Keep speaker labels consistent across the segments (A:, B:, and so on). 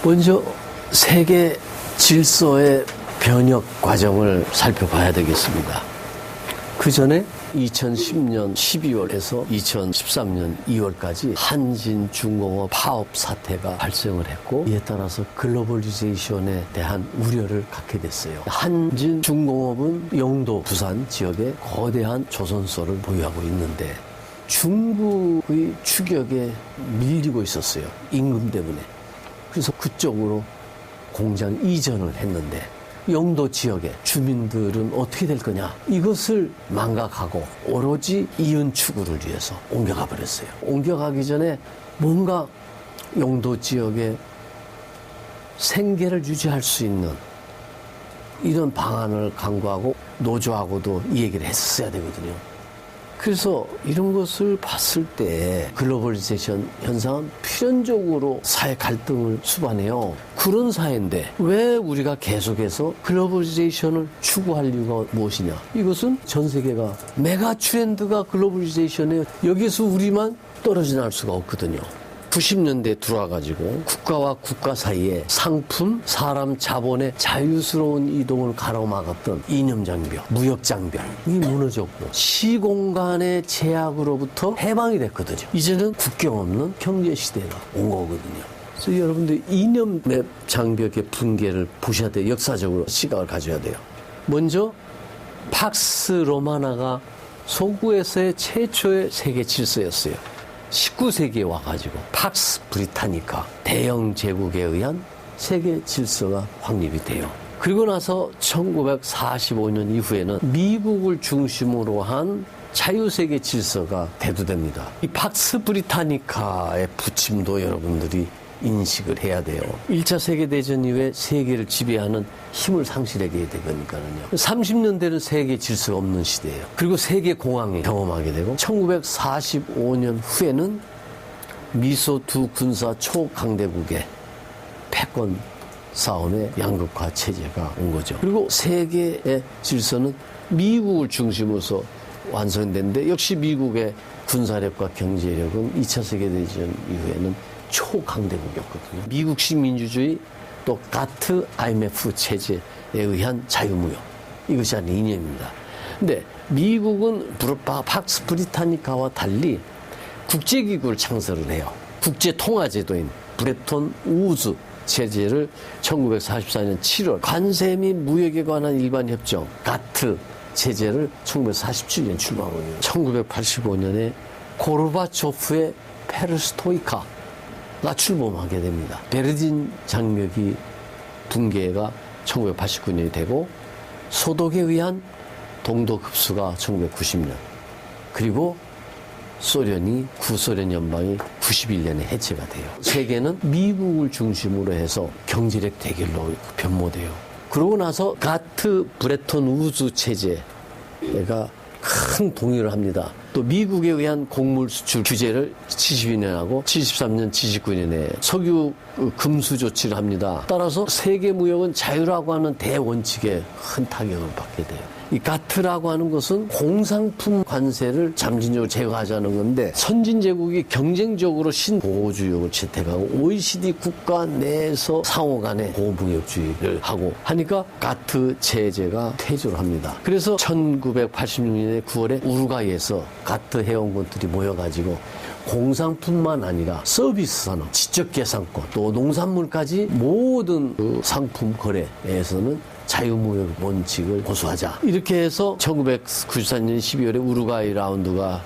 A: 먼저 세계 질서의 변혁 과정을 살펴봐야 되겠습니다. 그 전에 2010년 12월에서 2013년 2월까지 한진중공업 파업 사태가 발생을 했고, 이에 따라서 글로벌리제이션에 대한 우려를 갖게 됐어요. 한진중공업은 영도, 부산 지역에 거대한 조선소를 보유하고 있는데 중국의 추격에 밀리고 있었어요. 임금 때문에. 그래서 그쪽으로 공장 이전을 했는데 영도 지역의 주민들은 어떻게 될 거냐, 이것을 망각하고 오로지 이윤 추구를 위해서 옮겨가 버렸어요. 옮겨가기 전에 뭔가 영도 지역에 생계를 유지할 수 있는 이런 방안을 강구하고 노조하고도 이 얘기를 했었어야 되거든요. 그래서 이런 것을 봤을 때 글로벌리제이션 현상은 필연적으로 사회 갈등을 수반해요. 그런 사회인데 왜 우리가 계속해서 글로벌리제이션을 추구할 이유가 무엇이냐? 이것은 전 세계가 메가 트렌드가 글로벌리제이션에 여기서 우리만 떨어져 나갈 수가 없거든요. 90년대에 들어와가지고 국가와 국가 사이에 상품, 사람, 자본의 자유스러운 이동을 가로막았던 이념장벽, 무역장벽, 이게 무너졌고 시공간의 제약으로부터 해방이 됐거든요. 이제는 국경 없는 경제시대가 온 거거든요. 그래서 여러분들 이념 장벽의 붕괴를 보셔야 돼요. 역사적으로 시각을 가져야 돼요. 먼저 팍스 로마나가 서구에서의 최초의 세계 질서였어요. 19세기에 와가지고 팍스 브리타니카 대영 제국에 의한 세계 질서가 확립이 돼요. 그리고 나서 1945년 이후에는 미국을 중심으로 한 자유세계 질서가 대두됩니다. 이 팍스 브리타니카의 부침도 여러분들이 인식을 해야 돼요. 1차 세계대전 이후에 세계를 지배하는 힘을 상실하게 되니까요. 30년대는 세계 질서가 없는 시대예요. 그리고 세계 공황을 경험하게 되고 1945년 후에는 미소 두 군사 초강대국의 패권 싸움의 양극화 체제가 온 거죠. 그리고 세계의 질서는 미국을 중심으로서 완성됐는데 역시 미국의 군사력과 경제력은 2차 세계대전 이후에는 초강대국이었거든요. 미국식 민주주의, 또 가트 IMF 체제에 의한 자유무역, 이것이 한 이념입니다. 근데 미국은 팍스 브리타니카와 달리 국제기구를 창설을 해요. 국제통화제도인 브레톤 우즈 체제를 1944년 7월, 관세 및 무역에 관한 일반 협정 가트 체제를 1947년 출범하거든요. 1985년에 고르바초프의 페르스토이카 가 출범하게 됩니다. 베르린 장벽이 붕괴가 1989년이 되고 소독에 의한 동독 흡수가 1990년, 그리고 소련이 구소련 연방이 91년에 해체가 돼요. 세계는 미국을 중심으로 해서 경제력 대결로 변모돼요. 그러고 나서 가트 브레톤 우즈 체제가 큰 동의를 합니다. 또 미국에 의한 곡물 수출 규제를 72년하고 73년, 79년에 석유 금수 조치를 합니다. 따라서 세계 무역은 자유라고 하는 대원칙에 큰 타격을 받게 돼요. 이 가트라고 하는 것은 공산품 관세를 잠진적으로 제거하자는 건데, 선진제국이 경쟁적으로 신보호주의를 채택하고 OECD 국가 내에서 상호 간에 보호무역주의를 하고 하니까 가트 체제가 퇴조를 합니다. 그래서 1986년에 9월에 우루과이에서 가트 회원국들이 모여가지고 공산품만 아니라 서비스 산업, 지적계산권, 또 농산물까지 모든 그 상품 거래에서는 자유무역 원칙을 고수하자. 이렇게 해서 1994년 12월에 우루과이 라운드가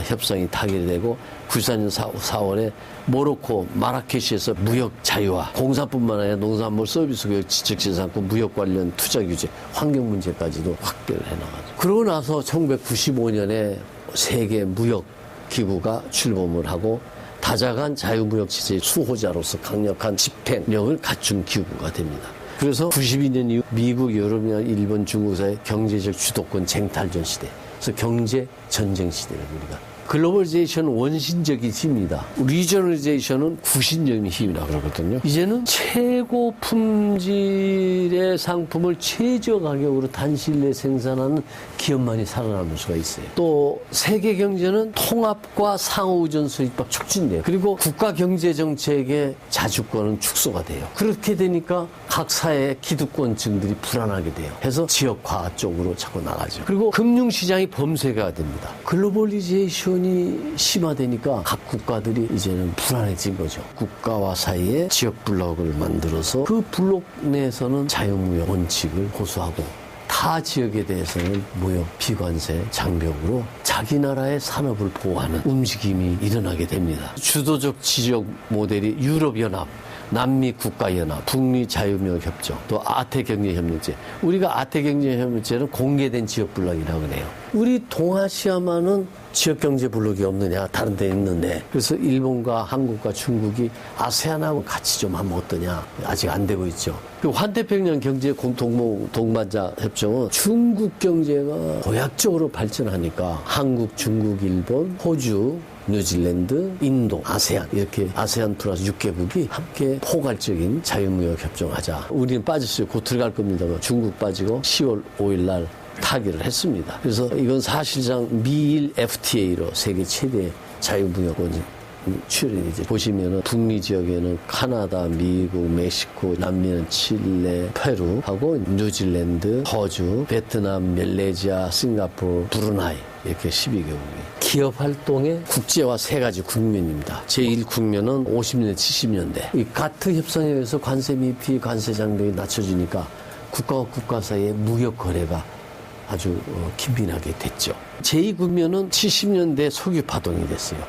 A: 협상이 타결되고 94년 4월에 모로코 마라케시에서 무역 자유화, 공산뿐만 아니라 농산물, 서비스, 교육, 지적재산권, 무역 관련 투자 규제, 환경 문제까지도 확대를 해나가죠. 그러고 나서 1995년에 세계 무역 기구가 출범을 하고 다자간 자유무역 체제의 수호자로서 강력한 집행력을 갖춘 기구가 됩니다. 그래서 92년 이후 미국, 유럽이나 일본, 중국 사이의 경제적 주도권 쟁탈전 시대, 그래서 경제 전쟁 시대를 우리가 글로벌리제이션은 원신적인 힘이다. 리저널리제이션은 구신적인 힘이라고 그러거든요. 이제는 최고 품질의 상품을 최저 가격으로 단시일 내에 생산하는 기업만이 살아남을 수가 있어요. 또 세계 경제는 통합과 상호의존 수입과 촉진돼요. 그리고 국가 경제 정책의 자주권은 축소가 돼요. 그렇게 되니까 각 사회의 기득권층들이 불안하게 돼요. 해서 지역화 쪽으로 자꾸 나가죠. 그리고 금융시장이 범쇄가 됩니다. 글로벌리제이션이 심화되니까 각 국가들이 이제는 불안해진 거죠. 국가와 사이에 지역 블록을 만들어서 그 블록 내에서는 자유무역 원칙을 고수하고 타 지역에 대해서는 무역, 비관세, 장벽으로 자기 나라의 산업을 보호하는 움직임이 일어나게 됩니다. 주도적 지적 모델이 유럽연합, 남미 국가연합, 북미 자유무역협정, 또 아태경제협력제. 우리가 아태경제협력제는 공개된 지역블록이라고 그래요. 우리 동아시아만은 지역경제 블록이 없느냐, 다른 데 있는데. 그래서 일본과 한국과 중국이 아세안하고 같이 좀 하면 어떠냐. 아직 안 되고 있죠. 그리고 환태평양 경제 동반자 협정은 중국 경제가 도약적으로 발전하니까 한국, 중국, 일본, 호주, 뉴질랜드, 인도, 아세안 이렇게 아세안 플러스 6개국이 함께 포괄적인 자유무역 협정하자. 우리는 빠졌어요. 곧 들어갈 겁니다. 중국 빠지고 10월 5일 날 타결을 했습니다. 그래서 이건 사실상 미일 FTA로 세계 최대 자유무역원이 출연이 이제 보시면은 북미 지역에는 카나다, 미국, 멕시코, 남미는 칠레, 페루하고 뉴질랜드, 호주, 베트남, 말레이시아, 싱가포르, 브루나이 이렇게 12개국이 기업 활동의 국제화 세 가지 국면입니다. 제1국면은 50년대, 70년대. 이 가트 협상에 의해서 관세 미피, 관세 장벽이 낮춰지니까 국가와 국가 사이의 무역 거래가 아주 긴밀하게 됐죠. 제2국면은 70년대 석유 파동이 됐어요.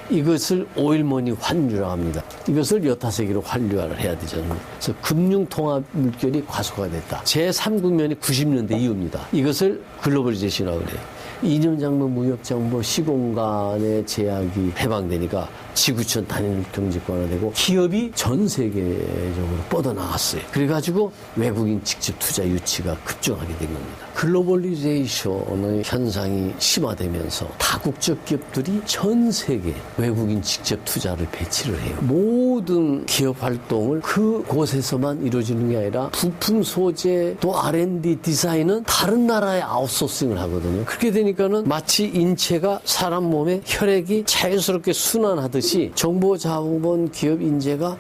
A: 이것을 오일머니 환율이라고 합니다. 이것을 여타세기로 환류화를 해야 되잖아요. 그래서 금융통합 물결이 과속화 됐다. 제3국면이 90년대 이후입니다. 이것을 글로벌리제이션이라고 그래요. 이념장부, 무역장부, 시공간의 제약이 해방되니까 지구촌 단일 경제권화되고 기업이 전 세계적으로 뻗어나갔어요. 그래가지고 외국인 직접 투자 유치가 급증하게 된 겁니다. 글로벌리제이션의 현상이 심화되면서 다국적 기업들이 전 세계 외국인 직접 투자를 배치를 해요. 모든 기업 활동을 그곳에서만 이루어지는 게 아니라 부품 소재 또 R&D 디자인은 다른 나라에 아웃소싱을 하거든요. 그렇게 되니까는 마치 인체가 사람 몸에 혈액이 자연스럽게 순환하듯이 정보자원 기업 인재가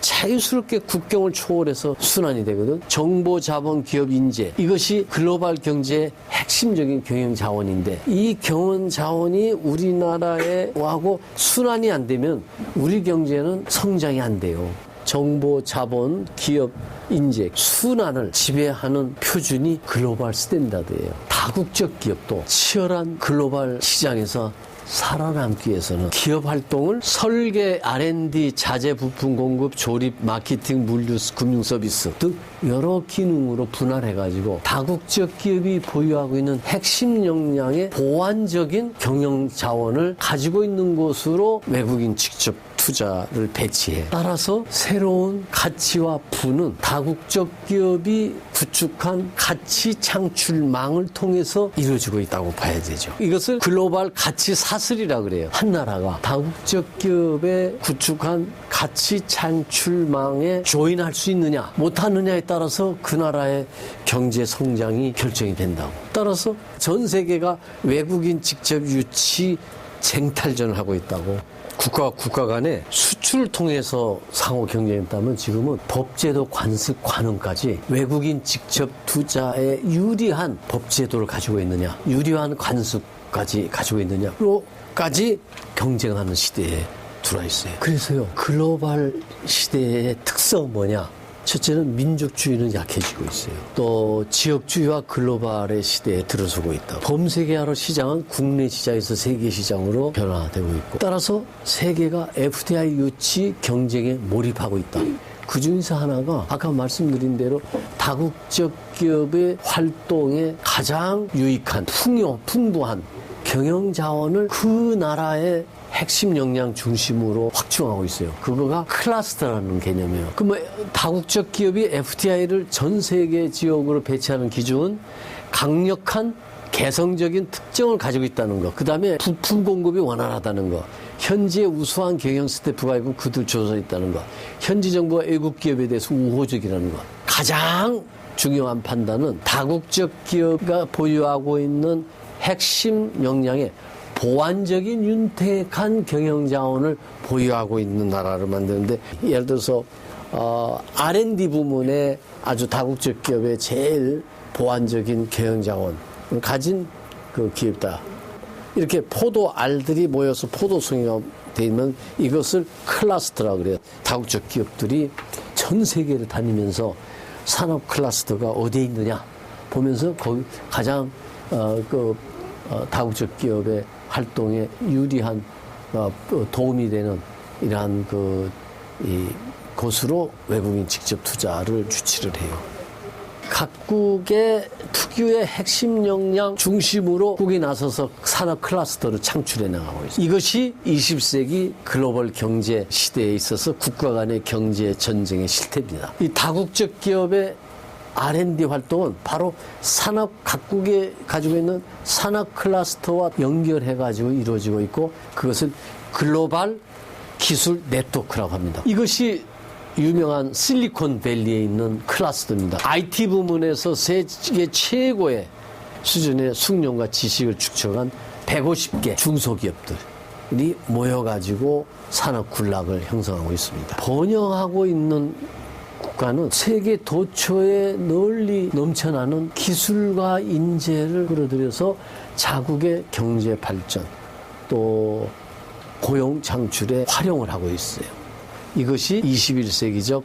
A: 자유스럽게 국경을 초월해서 순환이 되거든. 정보자본 기업 인재 이것이 글로벌 경제의 핵심적인 경영 자원인데 이 경영 자원이 우리나라에 와고 순환이 안 되면 우리 경제는 성장이 안 돼요. 정보자본 기업 인재 순환을 지배하는 표준이 글로벌 스탠다드예요. 다국적 기업도 치열한 글로벌 시장에서 살아남기 위해서는 기업 활동을 설계, R&D, 자재 부품 공급, 조립, 마케팅, 물류, 금융 서비스 등 여러 기능으로 분할해가지고 다국적 기업이 보유하고 있는 핵심 역량의 보완적인 경영 자원을 가지고 있는 곳으로 외국인 직접 투자를 배치해. 따라서 새로운 가치와 부는 다국적 기업이 구축한 가치 창출망을 통해서 이루어지고 있다고 봐야 되죠. 이것을 글로벌 가치 사슬이라고 그래요. 한 나라가 다국적 기업에 구축한 가치 창출망에 조인할 수 있느냐 못하느냐에 따라서 그 나라의 경제 성장이 결정이 된다고. 따라서 전 세계가 외국인 직접 유치 쟁탈전을 하고 있다고. 국가와 국가 간에 수출을 통해서 상호 경쟁했다면 지금은 법제도 관습 관원까지 외국인 직접 투자에 유리한 법제도를 가지고 있느냐, 유리한 관습까지 가지고 있느냐로까지 경쟁하는 시대에 들어와 있어요. 그래서요, 글로벌 시대의 특성은 뭐냐? 첫째는 민족주의는 약해지고 있어요. 또 지역주의와 글로벌의 시대에 들어서고 있다. 범세계화로 시장은 국내 시장에서 세계 시장으로 변화되고 있고 따라서 세계가 FDI 유치 경쟁에 몰입하고 있다. 그 중에서 하나가 아까 말씀드린 대로 다국적 기업의 활동에 가장 유익한 풍부한 경영자원을 그 나라의 핵심 역량 중심으로 확충하고 있어요. 그거가 클러스터라는 개념이에요. 그럼 다국적 기업이 FDI를 전 세계 지역으로 배치하는 기준은 강력한 개성적인 특징을 가지고 있다는 거, 그 다음에 부품 공급이 원활하다는 거, 현지에 우수한 경영 스태프가 있고 그들 조사 있다는 거, 현지 정부가 외국 기업에 대해서 우호적이라는 거. 가장 중요한 판단은 다국적 기업가 보유하고 있는 핵심 역량의 보완적인 윤택한 경영 자원을 보유하고 있는 나라를 만드는데, 예를 들어서 R&D 부문에 아주 다국적 기업의 제일 보완적인 경영 자원을 가진 그 기업이다. 이렇게 포도 알들이 모여서 포도송이가 돼 있는 이것을 클러스터라고 그래요. 다국적 기업들이 전 세계를 다니면서 산업 클러스터가 어디에 있느냐 보면서 거기 가장 다국적 기업의 활동에 유리한 도움이 되는 이러한 이 곳으로 외국인 직접 투자를 유치를 해요. 각국의 특유의 핵심 역량 중심으로 국이 나서서 산업 클러스터를 창출해 나가고 있습니다. 이것이 20세기 글로벌 경제 시대에 있어서 국가 간의 경제 전쟁의 실태입니다. 이 다국적 기업의 R&D 활동은 바로 각국에 가지고 있는 산업 클러스터와 연결해가지고 이루어지고 있고, 그것을 글로벌 기술 네트워크라고 합니다. 이것이 유명한 실리콘밸리에 있는 클러스터입니다. IT 부문에서 세계 최고의 수준의 숙련과 지식을 축적한 150개 중소기업들이 모여가지고 산업 군락을 형성하고 있습니다. 번영하고 있는 국가는 세계 도처에 널리 넘쳐나는 기술과 인재를 끌어들여서 자국의 경제 발전 또 고용 창출에 활용을 하고 있어요. 이것이 21세기적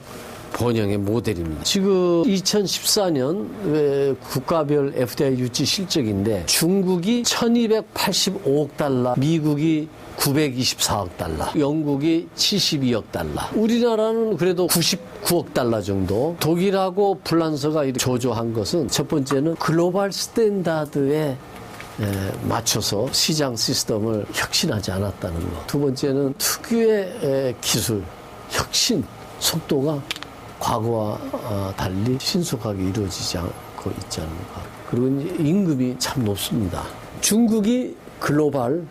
A: 번영의 모델입니다. 지금 2014년 국가별 FDI 유치 실적인데 중국이 1285억 달러, 미국이 924억 달러, 영국이 72억 달러, 우리나라는 그래도 99억 달러 정도. 독일하고 프랑스가 이렇게 조조한 것은 첫 번째는 글로벌 스탠다드에 맞춰서 시장 시스템을 혁신하지 않았다는 것. 두 번째는 특유의 기술, 혁신, 속도가 과거와 달리 신속하게 이루어지지 않고 있지 않는가. 그리고 임금이 참 높습니다. 중국이 글로벌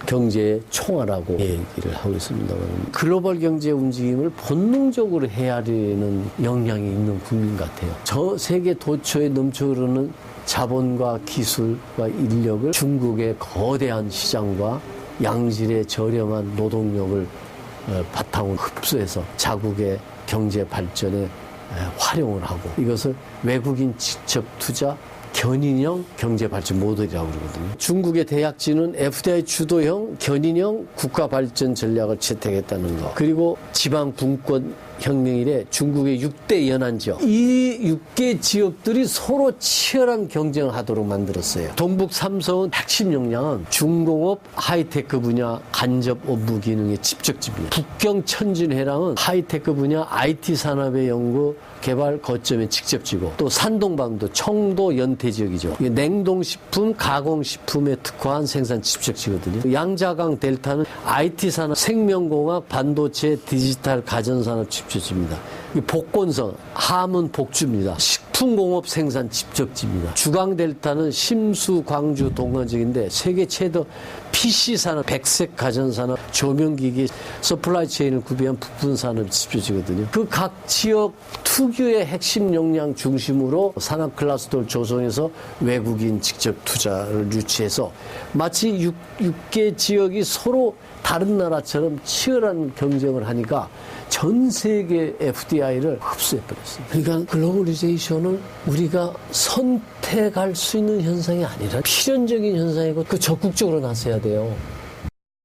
A: 경제의 총알하고 얘기를 하고 있습니다. 글로벌 경제 움직임을 본능적으로 헤아리는 역량이 있는 국민 같아요. 저 세계 도처에 넘쳐 흐르는 자본과 기술과 인력을 중국의 거대한 시장과 양질의 저렴한 노동력을 바탕으로 흡수해서 자국의 경제 발전에 활용을 하고, 이것을 외국인 직접 투자 견인형 경제발전 모델이라고 그러거든요. 중국의 대약진은 FDI 주도형 견인형 국가발전 전략을 채택했다는 것. 그리고 지방 분권 혁명 이래 중국의 6대 연안 지역, 이 6개 지역들이 서로 치열한 경쟁을 하도록 만들었어요. 동북 삼성은 핵심 역량은 중공업 하이테크 분야 간접 업무 기능의 집적지입니다. 북경 천진해랑은 하이테크 분야 IT 산업의 연구 개발 거점의 직접지고, 또 산동방도 청도 연태 지역이죠. 냉동식품 가공식품에 특화한 생산 집적지거든요. 양자강 델타는 IT 산업 생명공학 반도체 디지털 가전산업 집적지입니다. 복권성 하문 복주입니다. 식품공업 생산 집적지입니다. 주강 델타는 심수 광주 동원지인데 세계 최대 PC 산업 백색 가전산업 조명기기 서플라이 체인을 구비한 부품 산업 집적지거든요. 그 각 지역 특유의 핵심 역량 중심으로 산업 클러스터를 조성해서 외국인 직접 투자를 유치해서 마치 6개 지역이 서로 다른 나라처럼 치열한 경쟁을 하니까 전 세계 FDI를 흡수해버렸어요. 그러니까 글로벌리제이션은 우리가 선택할 수 있는 현상이 아니라 필연적인 현상이고 그 적극적으로 나서야 돼요.